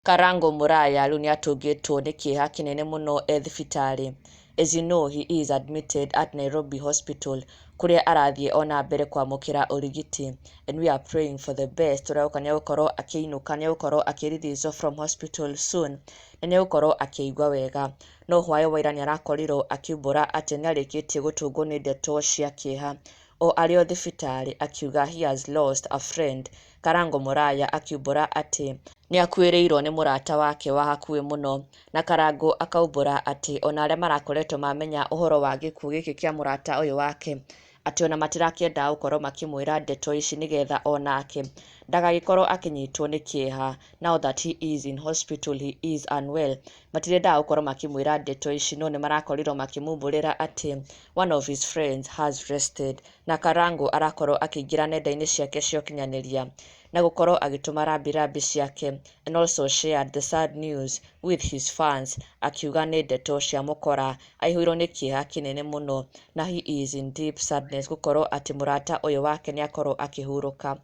Karangu Muraya rĩu nĩatũngĩtwo nĩ kĩeha kĩnene mũno thibitarĩ. As you know, he is admitted at Nairobi Hospital kũrĩa arathiĩ ona mbere kwamũkĩra ũrigiti, and we are praying for the best. Tũrauka nĩegũkorwo akĩinũka, nĩegũkorwo akĩreleased from hospital soon, na nĩegũkorwo akĩigua wega. No hwayo waira nĩarakorirwo akiumbũra atĩ nĩarĩkĩtie gũtũngwo nĩ ndeto cia kĩeha o arĩ o thibitarĩ, akiuga he has lost a friend. Karangu Muraya akiumbũra atĩ nĩakuĩrĩirwo nĩ mũrata wake wa hakuhĩ mũno, na Karangu akaumbũra atĩ ona arĩa marakoretwo mamenya ũhoro wa gĩkuũ gĩkĩ kĩa mũrata ũyũ wake, atĩ ona matirakĩenda gũkorwo makĩmwĩra ndeto ici nĩgetha onake ndagagĩkorwo akĩnyitwo nĩ kĩeha. Now that he is in hospital, he is unwell, matirendaga gũkorwo makĩmwĩra ndeto ici, no nĩmarakorirwo makĩmumbũrĩra atĩ one of his friends has rested. Na Karangu arakorwo akĩingĩra nenda-inĩ ciake cia ũkinyanĩria na gũkorwo agĩtũma rambirambi ciake, and also shared the sad news with his fans, akiuga nĩ ndeto cia mũkora, aihũirwo nĩ kĩeha kĩnene mũno, na he is in deep sadness gũkorwo atĩ mũrata ũyũ wake nĩakorwo akĩhurũka.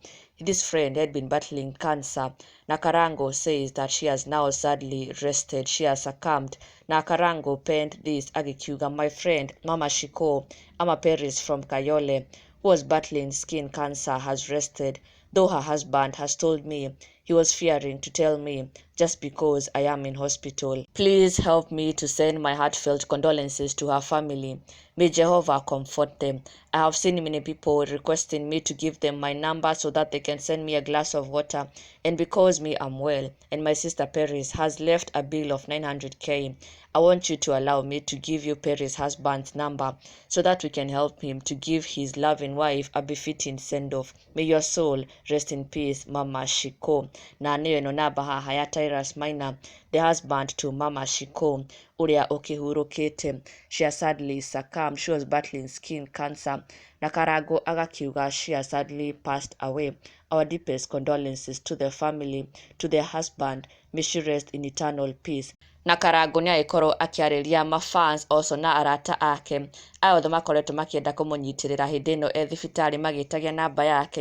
This friend had been battling cancer. Na Karangu says that she has now sadly rested, she has succumbed. Na Karangu penned this agikiuga, my friend Mama Shiko Ama Paris from Kayole, who was battling skin cancer, has rested, though her husband has told me he was fearing to tell me just because I am in hospital. Please help me to send my heartfelt condolences to her family. May Jehovah comfort them. I have seen many people requesting me to give them my number so that they can send me a glass of water, and because me I'm well and my sister Paris has left a bill of 900k, I want you to allow me to give you Paris' husband's number so that we can help him to give his loving wife a befitting send-off. May your soul rest in peace, Mama Shiko. Na nĩyo ĩno namba haha ya Tyrus Maina, the husband to Mama Shiko, ũrĩa ũkĩhurũkĩte. She has sadly succumbed. She was battling skin cancer. Na Karangu agakiuga she has sadly passed away. Our deepest condolences to the family, to their husband. May she rest in eternal peace. Na Karangu nĩagĩkorwo akĩarĩria mafans also na arata ake othe makoretwo makĩenda kũmũnyitĩrĩra hĩndĩ ĩno thibitarĩ, magĩtagia namba yake,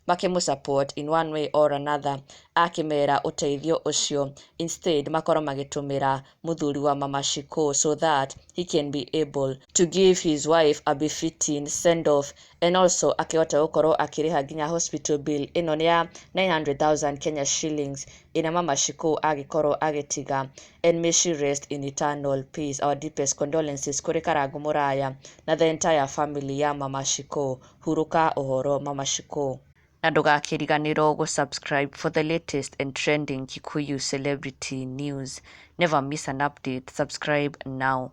makĩmũsupport in one way or another, akĩmera ũteithio ũcio. Instead makorwo magĩtũmĩra mũthuri wa Mama Shiko so that he can be able to give his wife a befitting send off, and also akĩhota gũkorwo akĩrĩha nginya hospital bill ĩno nĩ ya 900,000 Kenya shillings ĩrĩa Mama Shiko agĩkorwo agĩtiga. And may she rest in eternal peace. Our deepest condolences kũrĩ Karangu Muraya na the entire family ya Mama Shiko. Huruka ũhoro Mama Shiko. Na ndũgakĩriganĩrwo gũsubscribe for the latest and trending Kikuyu celebrity news. Never miss an update. Subscribe now.